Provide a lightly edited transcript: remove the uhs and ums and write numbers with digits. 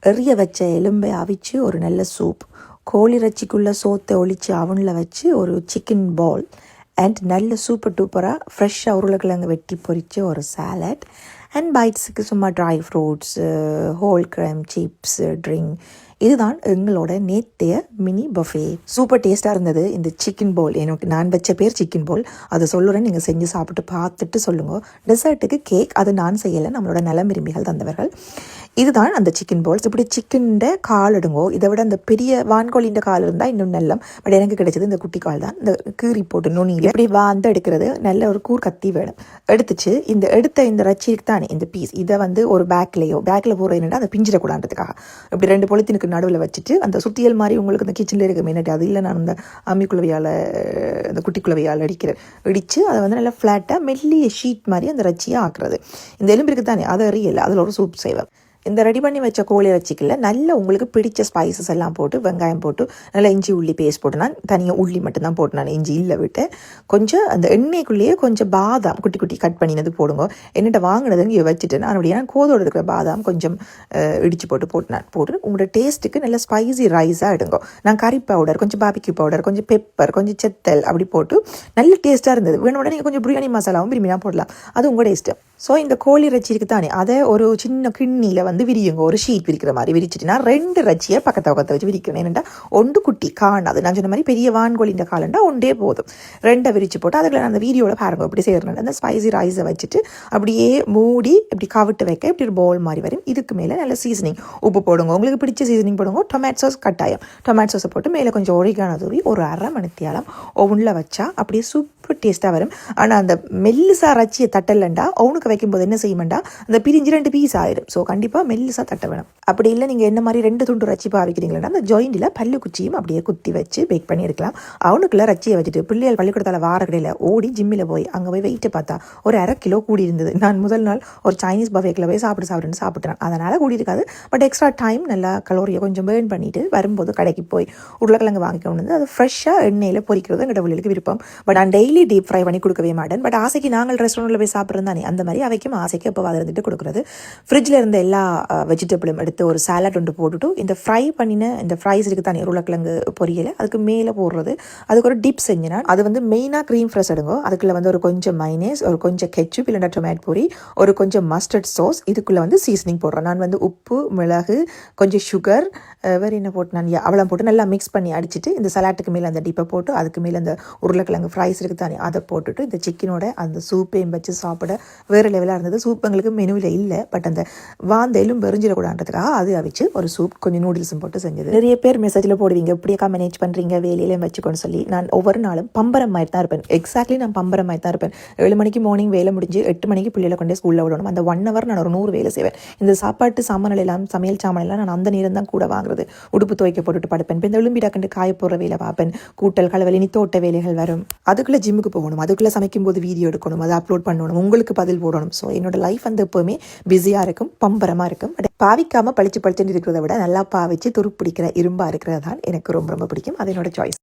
எறிய வச்ச எலும்பை அவிச்சு ஒரு நல்ல சூப், கோழி இறைச்சிக்குள்ளே சோத்தை ஒழிச்சு அவனில் வச்சு ஒரு சிக்கன் பால் அண்ட் நல்ல சூப்பர் டூப்பராக ஃப்ரெஷ்ஷாக உருளைக்கிழங்கு வெட்டி பொரித்து ஒரு சாலட் அண்ட் பைட்ஸுக்கு சும்மா dry fruits, whole gram chips, drink. இதுதான் எங்களோட நேத்தைய மினி பஃபே. சூப்பர் டேஸ்ட்டாக இருந்தது இந்த சிக்கன் போல். எனக்கு நான் வச்ச பேர் சிக்கன் போல். அதை சொல்லுறேன், நீங்கள் செஞ்சு சாப்பிட்டு பார்த்துட்டு சொல்லுங்கள். டெசர்ட்டுக்கு கேக் அது நான் செய்யலை, நம்மளோட நலம் விரும்பிகள் தந்தவர்கள். இதுதான் அந்த சிக்கன் போல்ஸ். இப்படி சிக்கன்ட கால் எடுங்கோ. இதை விட அந்த பெரிய வான்கோழின்ற கால் இருந்தால் இன்னும் நல்லம். பட் எனக்கு கிடைச்சது இந்த குட்டி கால் தான். இந்த கீறி போட்டு நுனியில் இப்படி வாந்து எடுக்கிறது நல்ல ஒரு கூர் கத்தி வேணும். எடுத்துச்சு எடுத்த இந்த ரச்சிக்கு தானே இந்த பீஸ், இதை ஒரு பேக்கில் போகிற என்னென்னா அந்த பிஞ்சிடக்கூடாதுக்காக இப்படி 2 பொலித்தினுக்கு நடுவில் வச்சுட்டு அந்த சுத்தியல் மாதிரி உங்களுக்கு இந்த கிச்சனில் இருக்க மின்னாடி அது இல்லை, நான் அந்த அம்மிக்குள்ளவையால் அந்த குட்டிக்குள்ளவையால் இடித்து அதை நல்லா ஃப்ளாட்டாக மெல்லிய ஷீட் மாதிரி அந்த ரச்சியாக ஆக்குறது. இந்த எலும்பிற்கு தானே அதை அறியலை, அதில் ஒரு சூப் செய்வேன். இந்த ரெடி பண்ணி வச்ச கோழி இறைச்சிக்கல நல்ல உங்களுக்கு பிடிச்ச ஸ்பைசஸ் எல்லாம் போட்டு வெங்காயம் போட்டு நல்லா இஞ்சி உள்ளி பேஸ்ட் போட்டு, நான் தனியாக உள்ளி மட்டும்தான் போட்டு, நான் இஞ்சி இல்லை விட்டு கொஞ்சம் அந்த எண்ணெய்க்குள்ளேயே கொஞ்சம் பாதாம் குட்டி குட்டி கட் பண்ணினது போடுங்க. என்னட்ட வாங்கினது இங்கே வச்சுட்டு நான் அப்படியே கோதோடு இருக்கிற பாதாம் கொஞ்சம் இடித்து போட்டு உங்களோட டேஸ்ட்டுக்கு நல்ல ஸ்பைசி ரைஸாக எடுங்க. நான் கறி பவுடர், கொஞ்சம் பாபிக்யூ பவுடர், கொஞ்சம் பெப்பர், கொஞ்சம் செத்தல் அப்படி போட்டு நல்ல டேஸ்ட்டாக இருந்தது. வேணும்னா நீங்கள் கொஞ்சம் பிரியாணி மசாலாவும் விரும்பினா போடலாம், அது உங்களோட டேஸ்ட்டு. ஸோ இந்த கோழி இறைச்சிக்கு தானே அதை ஒரு சின்ன கிண்ணியில் விரியுங்க, ஒரு ஷீட் விரிக்கிற மாதிரி விரிச்சிட்டுனா 2 இறைச்சியை பக்கத்தை வச்சு விரிக்கணும். என்னென்னா ஒன்று குட்டி காணாது, நான் சொன்ன மாதிரி பெரிய வான்கோழின்ற காலண்டா ஒன்றே போதும். 2 விரிச்சு போட்டு அதுக்குள்ள அந்த வீடியோவில் பாருங்க இப்படி செய்யறேன். அந்த ஸ்பைசி ரைஸை வச்சுட்டு அப்படியே மூடி இப்படி கவிட்டு வைக்க இப்படி ஒரு பவுல் மாதிரி வரும். இதுக்கு மேலே நல்ல சீசனிங் உப்பு போடுங்க, உங்களுக்கு பிடிச்ச சீசனிங் போடுங்க. டொமேட்டோ சாஸ் கட்டாயம், டொமேட்டோ சாஸை போட்டு மேலே கொஞ்சம் ஒரிகானோ தூவி ஒரு 1/2 மணித்தியாலம் ஓவனில் வச்சா அப்படியே சூப்பர் டேஸ்ட்டாக வரும். ஆனால் அந்த மெல்லிசா ரச்சியை தட்டலண்டா ஓவனுக்கு வைக்கும்போது என்ன செய்யுமெண்டா அந்த பிரிஞ்சு 2 பீஸ் ஆயிடும். ஸோ கண்டிப்பாக மெல்லிசா தட்ட வேணும். அப்படி இல்லை நீங்கள் என்ன மாதிரி 2 துண்டு ரச்சி பாவிக்கிறீங்களா அந்த ஜாயிண்டில் பல்லு குச்சியும் அப்படியே குத்தி வச்சு பேக் பண்ணி எடுக்கலாம். அவனுக்குள்ள ரச்சியை வச்சுட்டு பிள்ளைகள் பள்ளிக்கூடத்தால் வார கடையில் ஓடி ஜிம்மில் போய் அங்கே போய் வெயிட்டை பார்த்தா ஒரு 1/2 கிலோ கூடி இருந்தது. நான் முதல் நாள் ஒரு சைனீஸ் பஃபேக்கில் போய் சாப்பிட்டேன். அதனால் கூடி இருக்காது. பட் எக்ஸ்ட்ரா டைம் நல்லா கலோரியை கொஞ்சம் பேர்ன் பண்ணிவிட்டு வரும்போது கடைக்கு போய் உருளைக்கிழங்கு வாங்கிக்க வந்து அது ஃப்ரெஷ்ஷாக எண்ணெயில் பொரிக்கிறது எங்கள் பிள்ளைகளுக்கு விருப்பம். பட் நான் டெய்லி டீப் ஃப்ரை பண்ணி கொடுக்கவே மாட்டேன். பட் ஆசைக்கு நாங்கள் ரெஸ்டாரண்ட்டில் போய் சாப்பிட்றது தானே, அந்த மாதிரி அவைக்கும் ஆசைக்கு எப்போ இருந்துட்டு கொடுக்குறது. ஃப்ரிட்ஜில் இருந்த எல்லா வெஜிடபிளும் எடுத்து ஒரு சாலட் ஒன்று போட்டுட்டு இந்த ஃப்ரை பண்ணின இந்த ஃப்ரைஸ் இருக்குது தானே உருளைக்கிழங்கு பொரியலை அதுக்கு மேலே போடுறது. அதுக்கு ஒரு டிப் செஞ்சினா அது மெயினாக க்ரீம் ஃப்ரெஷ் எடுங்க. அதுக்குள்ளே ஒரு கொஞ்சம் மைனேஸ், ஒரு கொஞ்சம் கெச்சுப் இல்லைன்னா டொமேட்டோ பொரி, ஒரு கொஞ்சம் மஸ்டர்ட் சாஸ், இதுக்குள்ளே சீசனிங் போடுறேன். நான் உப்பு, மிளகு, கொஞ்சம் சுகர், வேறு என்ன போட்டு நான் அவளம் போட்டு நல்லா மிக்ஸ் பண்ணி அடிச்சுட்டு இந்த சலாட்டுக்கு மேலே அந்த டிப்பை போட்டு அதுக்கு மேலே அந்த உருளைக்கிழங்கு ஃப்ரைஸ் இருக்குது தானே அதை போட்டுட்டு இந்த சிக்கனோட அந்த சூப்பையும் வச்சு சாப்பிட வேறு லெவலாக இருந்தது. சூப் எங்களுக்கு மெனுவில் இல்லை, பட் அந்த வாந்தையிலும் பெருஞ்சிடக்கூடாதுக்காக அது அவிச்சு ஒரு சூப் கொஞ்சம் நூடுல்ஸும் போட்டு செஞ்சது. நிறைய பேர் மெசேஜில் போடுவீங்க இப்படியே மேனேஜ் பண்ணுறீங்க வேலையிலையும் வச்சுக்கோன்னு சொல்லி. நான் ஒவ்வொரு நாளும் பம்பரம் மாதிரி தான் இருப்பேன். எக்ஸாக்ட்லி நான் பம்பரம் மாதிரி தான் இருப்பேன். 7 மணிக்கு மார்னிங் வேலை முடிஞ்சு 8 மணிக்கு பிள்ளைகளை கொண்டே ஸ்கூலில் விடணும். அந்த 1 hour நான் ஒரு 100 வேலை செய்வேன். இந்த சாப்பாட்டு சாமான் எல்லாம் சமையல் சாமான் எல்லாம் நான் அந்த நேரம் தான் கூட வாங்குறது. உடுப்பு துவைக்க போட்டுட்டு படுப்பேன். இப்போ இந்த எலும்பிடாக்கண்டு காய போடுற வேலை பார்ப்பேன். கூட்டல் களவெளி தோட்ட வேலைகள் வரும். அதுக்குள்ளே ஜிம்முக்கு போகணும், அதுக்குள்ளே சமைக்கும் போது வீடியோ எடுக்கணும், அதை அப்லோட் பண்ணணும், உங்களுக்கு பதில் போடணும். ஸோ என்னோட லைஃப் எப்போவுமே பிஸியாக இருக்கும், பம்பரமாக இருக்கும். பாவிக்காமல் பளிச்சுன்னு இருக்கிறத விட நல்லா பாவிச்சு துருப்பிடிக்கிற இரும்பாக இருக்கிறது தான் எனக்கு ரொம்ப ரொம்ப பிடிக்கும். அது என்னோட சாய்ஸ்.